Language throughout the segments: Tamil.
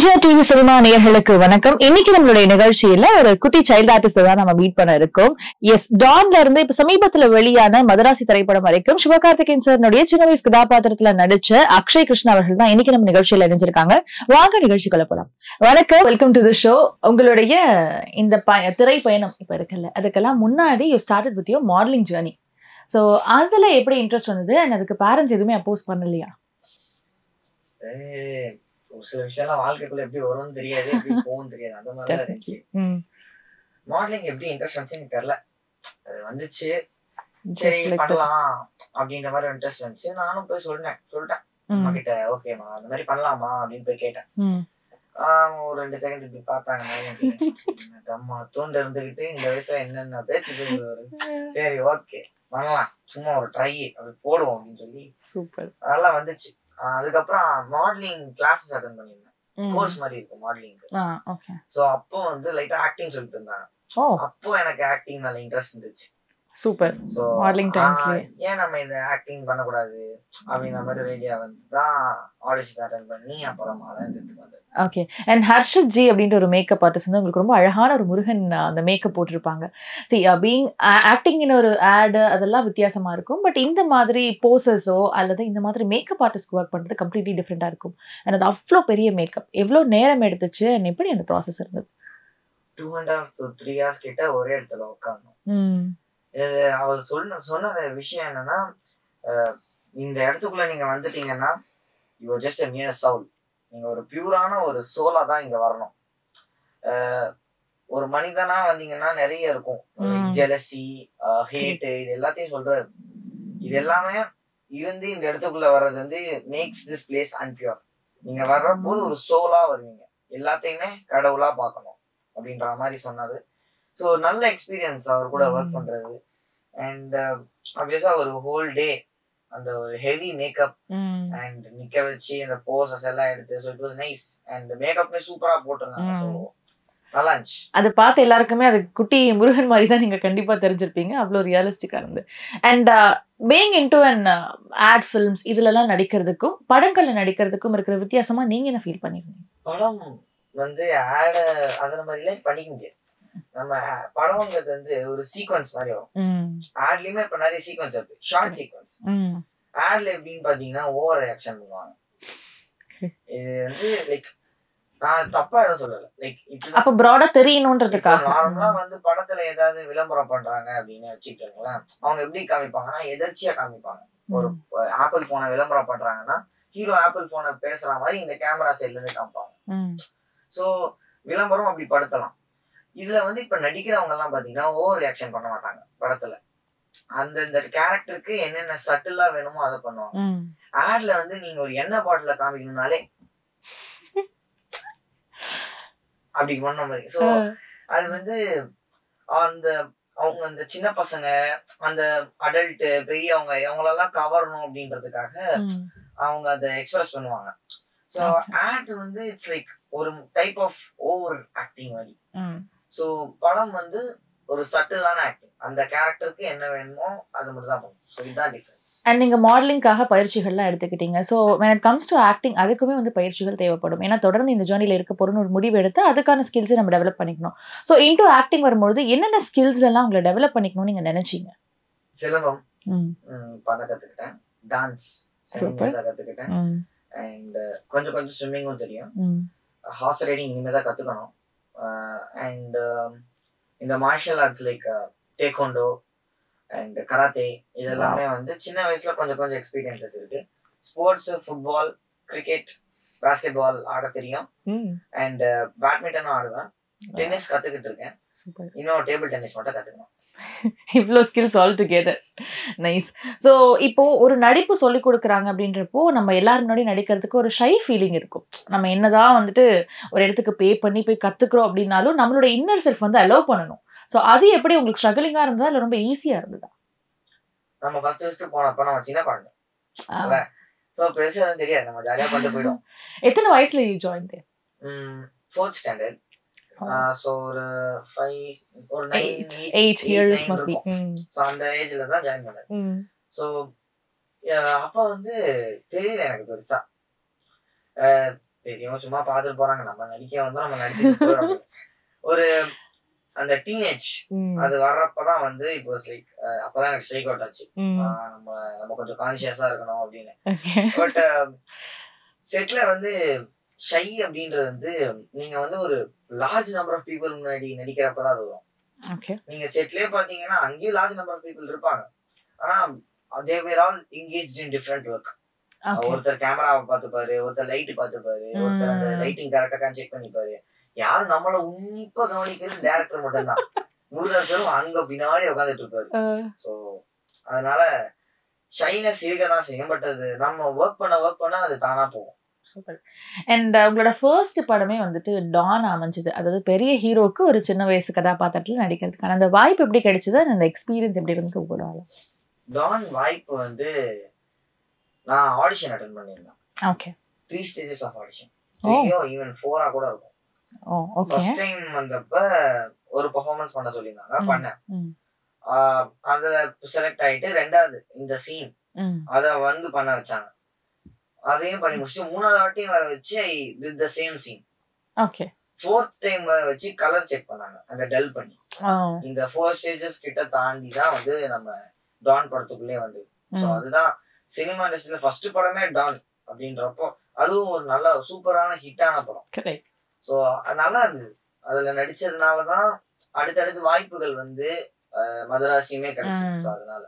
எம்ஜிஆர் டிவி சினிமா நேயர்களுக்கு வணக்கம். இன்னைக்கு நம்மளுடைய நிகழ்ச்சியில ஒரு குட்டி சைல்ட் ஆர்டிஸ்ட் தான் நம்ம மீட் பண்ண இருக்கோம். எஸ், டான்ல இருந்து இப்ப சமீபத்துல வெளியான மதராசி திரைப்படம் வரைக்கும் சிவகார்த்திகேயன் சார்னுடைய சின்ன வயசு கதாபாத்திரத்துல நடிச்ச அக்ஷய் கிருஷ்ணா அவர்கள் தான் இன்னைக்கு நம்ம நிகழ்ச்சியில இணைஞ்சிருக்காங்க. வாங்க நிகழ்ச்சிக்குள்ள போலாம். வணக்கம், வெல்கம் டு தி ஷோ. உங்களுடைய இந்த திரை பயணம் இப்ப இருக்குல்ல, அதுக்கெல்லாம் முன்னாடி you started with your modelling journey. So அதுல எப்படி இன்ட்ரெஸ்ட் வந்தது அண்ட் அதுக்கு பேரண்ட்ஸ் எதுவுமே அப்போஸ் பண்ணலையா? ஒரு சில விஷயம்லாம் வாழ்க்கைக்குள்ள எப்படி வரும்னு தெரியாது, எப்படி போகும் தெரியாது, அந்த மாதிரி தான் இருந்துச்சு. மாடலிங் எப்படி இன்ட்ரெஸ்ட் வந்துச்சு எனக்கு தெரியல. அது வந்துச்சு, சரி பண்ணலாம் அப்படின்ற மாதிரி இன்ட்ரெஸ்ட் வந்துச்சு. நானும் போய் சொல்லிட்டேன் அம்மா கிட்ட, ஓகேம்மா அந்த மாதிரி பண்ணலாமா அப்படின்னு போய் கேட்டேன். ஒரு 2 செகண்ட் இப்படி பார்த்தாங்க. அம்மா தூண்டு இருந்துகிட்டு இந்த வயசுல என்னென்ன பேச்சு பேசுவாரு, சரி ஓகே பண்ணலாம், சும்மா ஒரு ட்ரை அப்படி போடுவோம் அப்படின்னு சொல்லி சூப்பர் நல்லா வந்துச்சு. அதுக்கப்புறம் மாடலிங் கிளாஸஸ் அட்டெண்ட் பண்ணிருந்தேன், கோர்ஸ் மாதிரி இருக்கும் மாடலிங்க்கு. சோ அப்போ வந்து லைட்டா ஆக்டிங் சொல்லிட்டு இருந்தாங்க. அப்போ எனக்கு ஆக்டிங் மேல இன்ட்ரெஸ்ட் இருந்துச்சு. சூப்பர். சோ மாடலிங் டைம்ஸ்ல ஏன் நம்ம இந்த ஆக்டிங் பண்ண கூடாது அப்படின்ற மாதிரி ஐடியா வந்து தான் ஆடிஷன் அட்டெண்ட் பண்ணி அப்புறமா தான் எடுத்து வந்தேன். ஓகே. அண்ட் ஹர்ஷத் ஜி அப்படின்ற ஒரு மேக்கப் ஆர்டிஸ்ட் வந்து உங்களுக்கு ரொம்ப அழகான ஒரு முருகன் அந்த மேக்கப் போட்டிருப்பாங்க. சி பீயிங் ஆக்டிங் இன் ஒரு ஆட் அதெல்லாம் வித்தியாசமா இருக்கும். பட் இந்த மாதிரி போசஸோ அல்லது இந்த மாதிரி மேக்கப் ஆர்டிஸ்ட் ஒர்க் பண்றது கம்ப்ளீட்லி டிஃப்ரெண்டா இருக்கும். அண்ட் அது அவ்வளோ பெரிய மேக்கப் எவ்வளவு நேரம் எடுத்துச்சு அண்ட் எப்படி அந்த ப்ராசஸ் இருந்தது? 2.5 to 3 hours கிட்ட ஒரே இடத்துல உட்காரணும். அவர் சொன்ன விஷயம் என்னன்னா, இந்த இடத்துக்குள்ள நீங்க வந்துட்டீங்கன்னா you are just a mere soul. நீங்க ஒரு பியூரான ஒரு சோலா தான் இங்க வரணும். ஒரு மனிதனா வந்தீங்கன்னா நிறைய இருக்கும், ஜெலசி, ஹேட், இது எல்லாத்தையும் சொல்றாரு. இது எல்லாமே இருந்து இந்த இடத்துக்குள்ள வர்றது வந்து மேக்ஸ் திஸ் பிளேஸ் அன்பியூர். நீங்க வர்ற போது ஒரு சோலா வருவீங்க, எல்லாத்தையுமே கடவுளா பார்க்கணும் அப்படின்ற மாதிரி சொன்னது. ஸோ நல்ல எக்ஸ்பீரியன்ஸ் அவர் கூட ஒர்க் பண்றது. அண்ட் ஆப்வியஸா ஒரு ஹோல் டே அந்த ஒரு ஹெவி மேக்கப் அண்ட் நிக்க வச்சு அந்த போசஸ் எல்லாம் எடுத்து, so it was nice. And மேக்கப்மே சூப்பரா போட்டிருந்தாங்க, ஸோ நல்லா இருந்துச்சு. அதை பார்த்து எல்லாருக்குமே அது குட்டி முருகன் மாதிரி தான் நீங்க கண்டிப்பா தெரிஞ்சிருப்பீங்க, அவ்வளோ ரியலிஸ்டிக்கா இருந்து. And being into an add films இதுலலாம் நடிக்கிறதுக்கும் படங்கள்ல நடிக்கிறதுக்கும் இருக்கிற வித்தியாசமா நீங்க என்ன ஃபீல் பண்ணிருந்தீங்க? படம் வந்து ஆட் அந்த மாதிரிலாம் பண்ணிக்க முடியாது. நம்ம படம்ங்கிறது வந்து ஒரு சீக்வன்ஸ் மாதிரி வரும். ஆட்லயுமே இப்ப நிறைய சீக்வன்ஸ் இருக்கு, ஷார்ட் சீக்வன்ஸ். ஆட்ல எப்படின்னு பாத்தீங்கன்னா ஓவர் ரியாக்ஷன் பண்ணுவாங்க. இது வந்து லைக் நான் தப்பா எதுவும் சொல்லல, லைக் அப்ப ப்ராடா தெரியணும்ன்றதுக்காக. நார்மலா வந்து படத்துல ஏதாவது விளம்பரம் பண்றாங்க அப்படின்னு வச்சுக்கிட்டோங்களேன், அவங்க எப்படி காமிப்பாங்கன்னா எதர்ச்சியா காமிப்பாங்க. ஒரு ஆப்பிள் போனை விளம்பரம் பண்றாங்கன்னா ஹீரோ ஆப்பிள் போனை பேசுற மாதிரி இந்த கேமரா சைட்ல இருந்து காமிப்பாங்க. சோ விளம்பரம் அப்படி படுத்தலாம். இதுல வந்து இப்ப நடிக்கிறவங்க எல்லாம் பாத்தீங்கன்னா ஓவர் ரியாக்ஷன் பண்ண மாட்டாங்க படத்துல. அந்த கேரக்டருக்கு என்னென்ன சட்டிலா வேணுமோ அதை பண்ணுவாங்க. ஆட்ல வந்து நீங்க ஒரு எண்ணெய் பாட்டில காமிக்கணும்னாலே அப்படி பண்ண மாதிரி. சோ அது வந்து அந்த அவங்க அந்த சின்ன பசங்க, அந்த அடல்ட், பெரியவங்க, அவங்களெல்லாம் கவரணும் அப்படின்றதுக்காக அவங்க அதை எக்ஸ்பிரஸ் பண்ணுவாங்க. சோ ஆட் வந்து இட்ஸ் லைக் ஒரு டைப் ஆஃப் ஓவர் ஆக்டிங் மாதிரி. சோ படம் வந்து ஒரு சட்டிலான ஆக்டிங், அந்த கேரக்டருக்கு என்ன வேணுமோ அது மட்டும் தான் பண்ணும். சோ இதுதான் டிஃபரன்ஸ். அண்ட் நீங்க மாடலிங்காக பயிற்சிகள்லாம் எடுத்துக்கிட்டீங்க. So when it comes to acting அதுக்குமே வந்து பயிற்சிகள் தேவைப்படும். ஏன்னா தொடர்ந்து இந்த ஜேர்னில இருக்க போறோம்னு ஒரு முடிவு எடுத்து அதுக்கான ஸ்கில்ஸை நம்ம டெவலப் பண்ணிக்கணும். ஸோ இன்டூ ஆக்டிங் வரும்போது என்னென்ன ஸ்கில்ஸ் எல்லாம் உங்களை டெவலப் பண்ணிக்கணும்னு நீங்க நினைச்சீங்க? சிலம்பம் பண்ண கத்துக்கிட்டேன், டான்ஸ் கத்துக்கிட்டேன், அண்ட் கொஞ்சம் ஸ்விம்மிங்கும் தெரியும். ஹார்ஸ் ரைடிங் இனிமே தான் கத்துக்கணும். அண்ட் இந்த martial arts like taekwondo and karate இதெல்லாமே வந்து சின்ன வயசுல கொஞ்சம் எக்ஸ்பீரியன்சஸ் இருக்கு. Sports, football, cricket, basketball ஆட தெரியும். அண்ட் பேட்மிண்டனும் ஆடுவேன். டென்னிஸ் கத்துக்கிட்டு இருக்கேன். இன்னும் டேபிள் டென்னிஸ் மட்டும் கத்துக்கணும். இவ்வளோ skills all together, nice. So இப்போ ஒரு நடிப்பு சொல்லி கொடுக்குறாங்க அப்படின்றப்போ நம்ம எல்லாரும் முன்னாடி நடிக்கிறதுக்கு ஒரு ஷை ஃபீலிங் இருக்கும். நம்ம என்னதான் வந்துட்டு ஒரு இடத்துக்கு பே பண்ணி போய் கத்துக்கிறோம் அப்படின்னாலும் நம்மளோட இன்னர் செல்ஃப் வந்து அலோவ் பண்ணணும். ஸோ அது எப்படி உங்களுக்கு ஸ்ட்ரகிளிங்கா இருந்ததா இல்லை ரொம்ப ஈஸியா இருந்ததா? நம்ம ஃபர்ஸ்ட் போனப்ப நம்ம சின்ன குழந்தை, ஸோ பெருசா எதுவும் தெரியாது, நம்ம ஜாலியா கொண்டு போயிடும். எத்தனை வயசுல you join there? 4th standard. So ஒரு 8 years must be. So அந்த ஏஜ்ல தான் ஜாயின் பண்ணேன். So அப்ப வந்து தெரியல எனக்கு பெருசா. தெரியும், சும்மா பாத்துட்டு போறாங்க, நம்ம நடிக்க வந்தா நம்ம நடிச்சுட்டு போறோம். ஒரு அந்த டீனேஜ் அது வர்றப்பதான் வந்து இட் வாஸ் லைக் அப்பதான் எனக்கு ஸ்ட்ரைக் அவுட் ஆச்சு. நம்ம கொஞ்சம் கான்சியஸா இருக்கணும் அப்படின்னு. பட் செட்ல வந்து ஷை அப்படின்றது வந்து நீங்க வந்து ஒரு லார்ஜ் நம்பர் ஆஃப் பீப்புள் முன்னாடி நடிக்கிறப்பதான் அது வரும். நீங்க செட்லயே பாத்தீங்கன்னா அங்கேயும் லார்ஜ் நம்பர் ஆஃப் பீப்புள் இருப்பாங்க, ஆனா they were all engaged in different work. ஒருத்தர் கேமராவை பார்த்துப்பாரு, ஒருத்தர் லைட் பார்த்துப்பாரு, ஒருத்தர் அந்த லைட்டிங் கரெக்டா செக் பண்ணிப்பாரு. யாரும் நம்மள உன்னிப்பா கவனிக்கிறது டைரக்டர் மட்டும் தான். முருகதாசரும் அங்க பின்னாடி உட்காந்துட்டு இருப்பாரு. சோ அதனால ஷைனஸ் இருக்கதான் செய்யும், பட் அது நம்ம ஒர்க் பண்ண அது தானா போகும். சூப்பர். அண்ட் உங்களோட ஃபர்ஸ்ட் படமே வந்துட்டு டான் அமைஞ்சது. அதாவது பெரிய ஹீரோக்கு ஒரு சின்ன வயசு கதாபாத்திரத்துல நடிக்கிறதுக்கான அந்த வாய்ப்பு எப்படி கிடைச்சது, அந்த எக்ஸ்பீரியன்ஸ் எப்படி இருந்து போடுவாங்க? டான் வாய்ப்பு வந்து நான் ஆடிஷன் அட்டெண்ட் பண்ணியிருந்தேன். Okay. 3 stages of audition. 3 even 4 கூட இருக்கும். ஃபர்ஸ்ட் டைம் வந்தப்ப ஒரு பெர்ஃபார்மன்ஸ் பண்ண சொல்லியிருந்தாங்க, பண்ணேன். அதுல செலக்ட் ஆயிட்டு ரெண்டாவது இந்த சீன் அத வந்து பண்ண வச்சாங்க. அதையும் பண்ணி முடிச்சு 3வது வாட்டியும் வர வச்சு I did the same scene. Okay. 4th time வர வச்சு கலர் செக் பண்ணாங்க, அந்த டல் பண்ணி. இந்த 4 ஸ்டேஜஸ் கிட்ட தாண்டி தான் வந்து நம்ம டான் படத்துக்குள்ளே வந்து. சோ அதுதான் சினிமா இண்டஸ்ட்ரியில ஃபர்ஸ்ட் படமே டான் அப்படின்றப்போ அதுவும் ஒரு நல்ல சூப்பரான ஹிட்டான படம். கரெக்ட். சோ நல்லா இருந்தது. அதுல நடிச்சதுனாலதான் அடுத்தடுத்து வாய்ப்புகள் வந்து மதராசியுமே கிடைச்சது. அதனால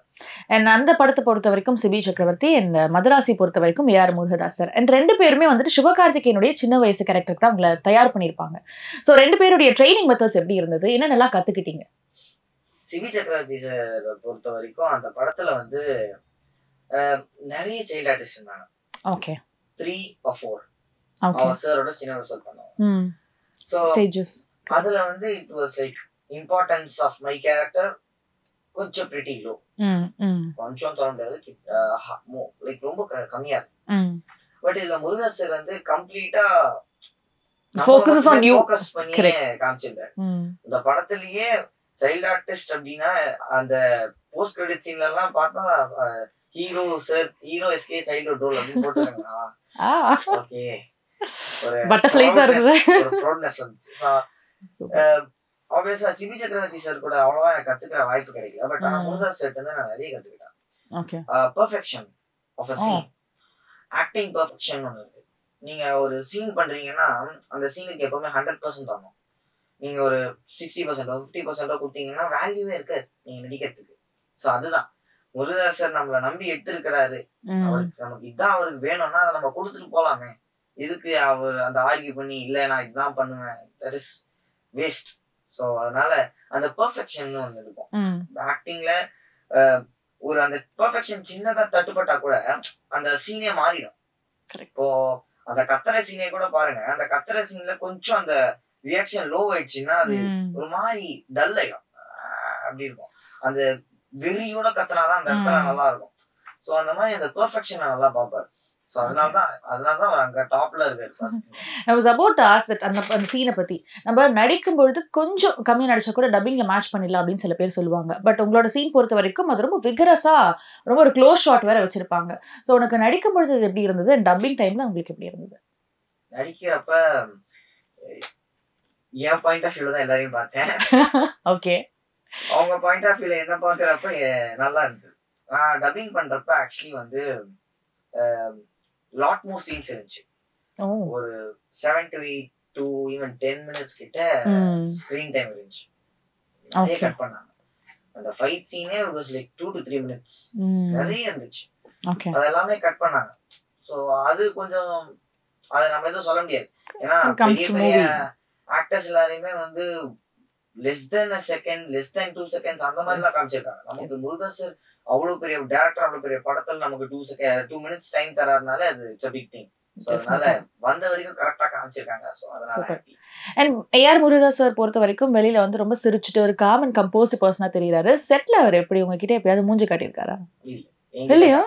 அந்த படத்தை பொறுத்த வரைக்கும் சிபி சக்கரவர்த்தி, அண்ட் மதராசி பொறுத்த வரைக்கும் ஏஆர் முருகதாசர், அண்ட் 2 பேருமே வந்துட்டு சிவகார்த்திகேயனுடைய சின்ன வயசு கேரக்டருக்கு தான் உங்களை தயார் பண்ணிருப்பாங்க. சோ 2 பேருடைய ட்ரைனிங் மெத்தட்ஸ் எப்படி இருந்தது, என்ன நல்லா கத்துக்கிட்டீங்க? சிபி சக்கரவர்த்தி சார் பொறுத்த வரைக்கும் அந்த படத்துல வந்து நிறைய சைல்ட் ஆர்டிஸ்ட் இருந்தாங்க. ஓகே. 3 or 4 அவர் சாரோட சின்ன வயசு பண்ணுவாங்க. சோ ஸ்டேஜஸ் அதுல வந்து it was like importance of my character கொஞ்சம் பிரிட்டி லோ. கொஞ்சம் சொல்ல முடியாது, லைக் ரொம்ப கம்மியா இருக்கு. பட் இதுல முருகதாஸ் சார் வந்து கம்ப்ளீட்டா ஃபோக்கஸ் பண்ணி காமிச்சிருந்தாரு. இந்த படத்திலேயே சைல்ட் ஆர்டிஸ்ட் அப்படின்னா அந்த போஸ்ட் கிரெடிட் சீன்ல எல்லாம் பார்த்தா hero sir, hero SK childhood role அப்படின்னு போட்டுருக்காங்க. ஓகே, ஒரு பட்டர்ஃப்ளைஸா இருக்குது, ஒரு ப்ரௌட்னஸ் வந்துச்சு. ஆப்வியஸா சிபி சக்கரவர்த்தி சார் கூட அவ்வளவா எனக்கு கத்துக்கிற வாய்ப்பு கிடைக்கல. பட் ஆனா முருகதாஸ் சார் வந்து நான் நிறைய கத்துக்கிட்டேன். Okay. Perfection of a scene, acting perfection ஒன்று இருக்கு. நீங்க ஒரு சீன் பண்றீங்கன்னா அந்த சீனுக்கு எப்பவுமே 100% ஆகும். நீங்க ஒரு 60% 50% கொடுத்தீங்கன்னா வேல்யூவே இருக்காது நீங்க நடிக்கிறதுக்கு. சோ அதுதான் முருகதாஸ் சார் நம்மள நம்பி எடுத்திருக்கிறாரு. அவருக்கு நமக்கு இதான் அவருக்கு வேணும்னா அதை நம்ம கொடுத்துட்டு போலாமே. எதுக்கு அவர் அந்த ஆர்கியூ பண்ணி இல்ல நான் இதுதான் பண்ணுவேன், தட் இஸ் வேஸ்ட். சோ அதனால அந்த பெர்ஃபெக்ஷன் ஒண்ணு இருக்கும் ஆக்டிங்ல. ஒரு அந்த பெர்ஃபெக்ஷன் சின்னதா தட்டுப்பட்டா கூட அந்த சீனே மாறிடும். இப்போ அந்த கத்துற சீனே கூட பாருங்க, அந்த கத்துற சீன்ல கொஞ்சம் அந்த ரியாக்ஷன் லோ ஆயிடுச்சுன்னா அது ஒரு மாதிரி டல் ஆயிடும், அப்படி இருக்கும். அந்த வெறியோட கத்துனாதான் அந்த இடத்துல நல்லா இருக்கும். சோ அந்த மாதிரி அந்த பெர்ஃபெக்ஷனை நல்லா பாப்பாரு. சோ அதனாலதான் அவர் அங்க டாப்ல இருக்காரு. I was about to ask that அந்த சீனை பத்தி. நம்ம நடிக்கும் பொழுது கொஞ்சம் கம்மி நடிச்சா கூட டப்பிங்ல மேட்ச் பண்ணிடலாம் அப்படின்னு சில பேர் சொல்லுவாங்க. பட் உங்களோட சீன் பொறுத்த வரைக்கும் அது ரொம்ப விகரஸா, ரொம்ப ஒரு க்ளோஸ் ஷாட் வேற வச்சிருப்பாங்க. சோ உனக்கு நடிக்கும் பொழுது எப்படி இருந்தது, டப்பிங் டைம்ல உங்களுக்கு எப்படி இருந்தது? நடிக்கிறப்ப என் பாயிண்ட் ஆஃப் வியூல தான் எல்லாரையும் பார்த்தேன். ஓகே. அவங்க பாயிண்ட் ஆஃப் வியூல என்ன பாக்குறப்ப நல்லா இருந்தது. நான் டப்பிங் பண்றப்ப ஆக்சுவலி வந்து லாட் மோர் சீன்ஸ் இருந்துச்சு. ஒரு 7 to 8 to even 10 minutes கிட்ட ஸ்கிரீன் டைம் இருந்துச்சு. நிறைய கட் பண்ணாங்க. அந்த ஃபைட் சீனே வாஸ் லைக் 2 to 3 minutes நிறைய இருந்துச்சு. அதெல்லாமே கட் பண்ணாங்க. சோ அது கொஞ்சம் அதை நம்ம எதுவும் சொல்ல முடியாது. ஏன்னா பெரிய ஆக்டர்ஸ் எல்லாரையுமே வந்து less than a second, less than 2 seconds அந்த மாதிரி எல்லாம் காமிச்சிருக்காங்க. நமக்கு முருகதாஸ் சார் அவ்வளவு பெரிய டைரக்டர், அவ்வளவு பெரிய படத்துல நமக்கு 2 minutes டைம் தராதனால அது it's a big thing. So அதனால வந்த வரைக்கும் கரெக்ட்டா காமிச்சிருக்காங்க. சோ அதனால அண்ட் ஏஆர் முருகதாஸ் சார் பொறுத்த வரைக்கும் வெளியில வந்து ரொம்ப சிரிச்சிட்டு ஒரு காம் அண்ட் கம்போஸ்ட் பர்சனா தெரியுறாரு. செட்ல அவர் எப்படி உங்ககிட்ட எப்பயாவது மூஞ்சி காட்டியிருக்காரா? இல்லையா?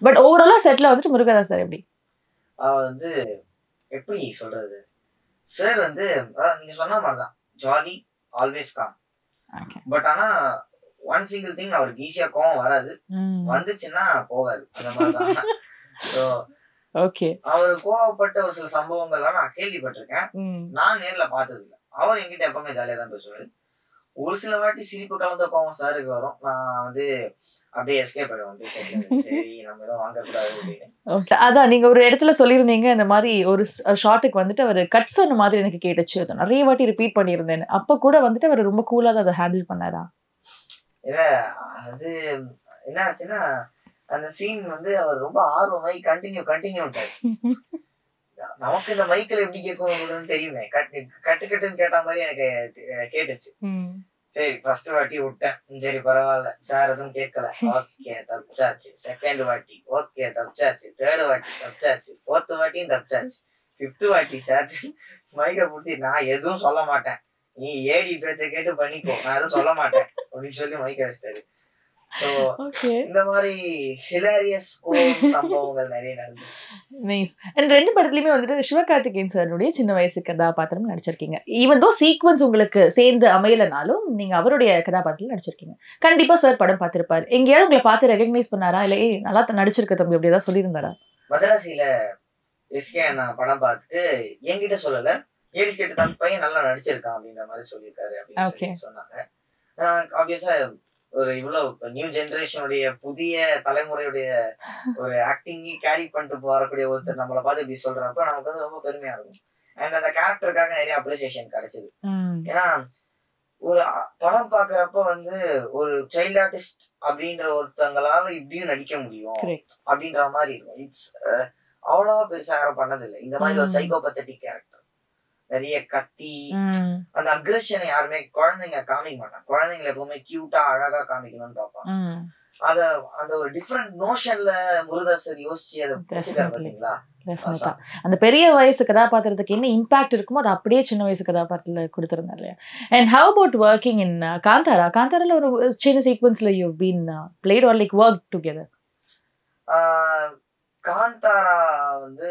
பட் ஓவராலா செட்ல வந்துட்டு முருகதாஸ் சார் எப்படி? அவர் வந்து எப்படி சொல்றது, சார் வந்து நீங்க சொன்ன மாதிரிதான் ஜாலி, ஆல்வேஸ் காம். பட் ஆனா ஒன் சிங்கிள் திங், அவருக்கு ஈஸியா கோவம் வராது, வந்துச்சுன்னா போகாது. அந்த மாதிரிதான். So okay. அவர் கோவப்பட்ட ஒரு சில சம்பவங்கள்லாம் நான் கேள்விப்பட்டிருக்கேன். நான் நேர்ல பார்த்தது இல்லை. அவர் என்கிட்ட எப்பவுமே ஜாலியா தான் பேசுவாரு. ஒரு சில வாட்டி சிரிப்பு கலந்த கோவம் சாருக்கு வரும். நான் வந்து அப்படியே எஸ்கேப் ஆயிடுவேன். சரி நம்ம எதுவும் வாங்கக்கூடாது அப்படின்னு. அதான் நீங்க ஒரு இடத்துல சொல்லியிருந்தீங்க இந்த மாதிரி ஒரு ஷார்ட்டுக்கு வந்துட்டு அவர் கட் சொன்ன மாதிரி எனக்கு கேட்டுச்சு. அதை நிறைய வாட்டி ரிப்பீட் பண்ணியிருந்தேன். அப்ப கூட வந்துட்டு அவர் ரொம்ப கூலா தான் அதை ஹேண்டில் பண்ணாரா? இல்ல அது என்ன ஆச்சுன்னா அந்த சீன் வந்து அவர் ரொம்ப ஆர்வமாய் கண்டினியூ விட்டாரு. நமக்கு இந்த மைக்கில் எப்படி கேட்கும் தெரியுமே. கட்டுன்னு கேட்ட மாதிரி எனக்கு கேட்டுச்சு. சரி ஃபர்ஸ்ட் வாட்டி விட்டேன். சரி பரவாயில்ல சார் எதுவும் கேட்கல. ஓகே தப்பிச்சாச்சு. செகண்ட் வாட்டி ஓகே தப்பிச்சாச்சு. தேர்ட் வாட்டி தப்பிச்சாச்சு. ஃபோர்த் வாட்டியும் தப்பிச்சாச்சு. ஃபிஃப்த் வாட்டி சார் மைக்க பிடிச்சி நான் எதுவும் சொல்ல மாட்டேன், நீ ஏடி பேச்ச கேட்டு பண்ணிக்கோ, நான் எதுவும் சொல்ல மாட்டேன் அப்படின்னு சொல்லி மைக்க வச்சிட்டாரு. இந்த மாதிரி ஹிலாரியஸ் சம்பவங்கள் நிறைய நடந்தது. நைஸ். அண்ட் 2 படத்துலயுமே வந்துட்டு சிவகார்த்திகேயன் சாருடைய சின்ன வயசு கதாபாத்திரம் நடிச்சிருக்கீங்க. ஈவன் தோ சீக்வன்ஸ் உங்களுக்கு சேர்ந்து அமையலனாலும் நீங்க அவருடைய கதாபாத்திரம் நடிச்சிருக்கீங்க. கண்டிப்பா சார் படம் பார்த்திருப்பாரு. எங்கேயாவது உங்களை பார்த்து ரெகக்னைஸ் பண்ணாரா? இல்ல நல்லா நடிச்சிருக்க தம்பி அப்படி ஏதாவது சொல்லியிருந்தாரா? மதராசியில எஸ்கே நான் படம் பார்த்துட்டு என்கிட்ட சொல்லல, ஏடிஸ் கேட்டு தம்பி பையன் நல்லா நடிச்சிருக்கான் அப்படின்ற மாதிரி சொல்லியிருக்காரு அப்படின்னு சொன்னாங்க. ஆப்வியஸா ஒரு இவ்வளவு நியூ ஜெனரேஷனுடைய புதிய தலைமுறையுடைய ஒரு ஆக்டிங் கேரி பண்ணிட்டு வரக்கூடிய ஒருத்தர் நம்மளை பார்த்து இப்படி சொல்றப்ப நமக்கு வந்து ரொம்ப பெருமையா இருக்கும். அண்ட் அந்த கேரக்டருக்காக நிறைய அப்ரிசியேஷன் கிடைச்சது. ஏன்னா ஒரு படம் பாக்குறப்ப வந்து ஒரு சைல்ட் ஆர்டிஸ்ட் அப்படின்ற ஒருத்தங்களால இப்படியும் நடிக்க முடியும் அப்படின்ற மாதிரி இருக்கும். இட்ஸ் அவ்வளவா பெருசா யாரும் பண்ணதில்லை இந்த மாதிரி ஒரு சைக்கோபத்தட்டிக் கேரக்டர். நிறைய கத்தி அந்த அக்ரெஷனை யாருமே குழந்தைங்க காமிக்க மாட்டாங்க. குழந்தைங்களை எப்பவுமே கியூட்டா அழகா காமிக்கணும்னு பார்ப்பாங்க. அத அந்த ஒரு டிஃபரெண்ட் நோஷன்ல முருகதாசர் யோசிச்சு அதை பாத்தீங்களா? அந்த பெரிய வயசு கதாபாத்திரத்துக்கு என்ன இம்பாக்ட் இருக்குமோ அது அப்படியே சின்ன வயசு கதாபாத்திரத்துல கொடுத்திருந்தாரு இல்லையா? And how about working in Kantara? காந்தாரால ஒரு சின்ன சீக்வன்ஸ்ல you been played or like work together. Kantara வந்து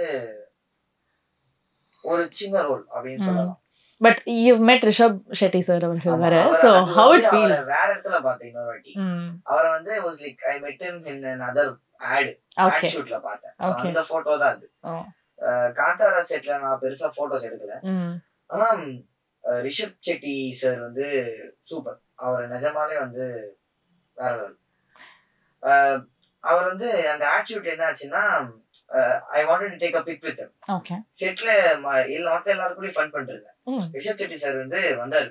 ஒரு சின்ன ரோல் அப்படின்னு சொல்லலாம். பட் யூ மெட் ரிஷப் ஷெட்டி சார் அவர்கள் வேற. So how it feels? வேற இடத்துல பார்த்தேன் இன்னொரு வாட்டி. அவரை வந்து was like I met him in another ad shootல பார்த்தேன். அந்த போட்டோ தான் அது. காந்தாரா செட்ல நான் பெருசா போட்டோஸ் எடுக்கல. ஆனா ரிஷப் செட்டி சார் வந்து சூப்பர். அவர் நிஜமாலே வந்து வேற லெவல். அவர் வந்து அந்த ஆட்டிட்யூட் என்ன ஆச்சுன்னா I wanted to take a pic with him. Okay. செட்ல மத்த எல்லாரும் கூட ஃபன் பண்ணிட்டு இருந்தேன். ரிஷப் செட்டி சார் வந்து வந்தாரு.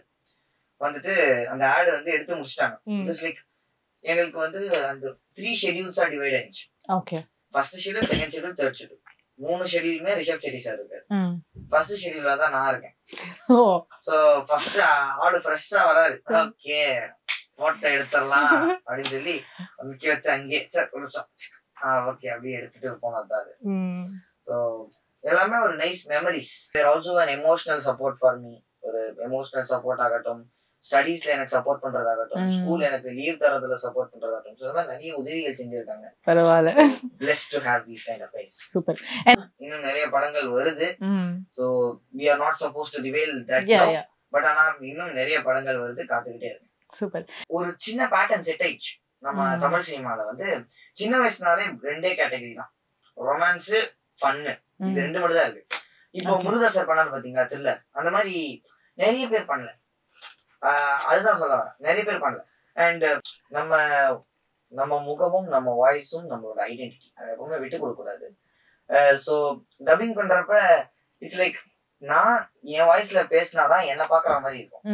வந்துட்டு அந்த ஆட் வந்து எடுத்து முடிச்சிட்டாங்க. இட்ஸ் லைக் எங்களுக்கு வந்து அந்த 3 ஷெட்யூல்ஸா டிவைட் ஆயிடுச்சு. Okay. First schedule, second schedule, third schedule. 3 ஷெட்யூலுமே ரிஷப் செட்டி சார் இருக்காரு. ஃபர்ஸ்ட் ஷெட்யூல்ல தான் நான் இருக்கேன். சோ ஃபர்ஸ்ட் ஆடு ஃப்ரெஷ்ஷா வராரு. ஓகே போட்டோ எடுத்துடலாம் அப்படின்னு சொல்லி முக்கிய வச்சு அங்கே சார் ஒரு ஓகே அப்படியே எடுத்துட்டு போனதான். ஸோ எல்லாமே ஒரு nice memories. Also an emotional support for me. ஒரு எமோஷனல் சப்போர்ட் ஆகட்டும், ஸ்டடீஸ்ல எனக்கு சப்போர்ட் பண்றதாகட்டும், ஸ்கூல்ல எனக்கு லீவ் தரதுல சப்போர்ட் பண்றதாகட்டும், ஸோ அதெல்லாம் நிறைய உதவிகள் செஞ்சிருக்காங்க. பரவாயில்ல. Blessed to have these kind of guys. Super. இன்னும் நிறைய படங்கள் வருது. So we are not supposed to reveal that now. But ஆனா இன்னும் நிறைய படங்கள் வருது, காத்துக்கிட்டே இருக்கு. சூப்பர். ஒரு சின்ன பேட்டர்ன் செட் ஆயிடுச்சு நம்ம தமிழ் சினிமால. வந்து சின்ன வயசுனாலே 2 கேட்டகரி தான், ரொமான்ஸ், ஃபன்னு. இது 2 மட்டும் தான் இருக்கு. இப்போ முருகதாசர் பண்ணாரு பாத்தீங்களா த்ரில்லர், அந்த மாதிரி நிறைய பேர் பண்ணல. அதுதான் சொல்ல வரேன், நிறைய பேர் பண்ணல. அண்ட் நம்ம முகமும் நம்ம வாய்ஸும் நம்மளோட ஐடென்டிட்டி அதை எப்பவுமே விட்டு கொடுக்க கூடாது. ஸோ டப்பிங் பண்றப்ப இட்ஸ் லைக் நான் என் வாய்ஸ்ல பேசினாதான் என்ன பாக்குற மாதிரி இருக்கும்.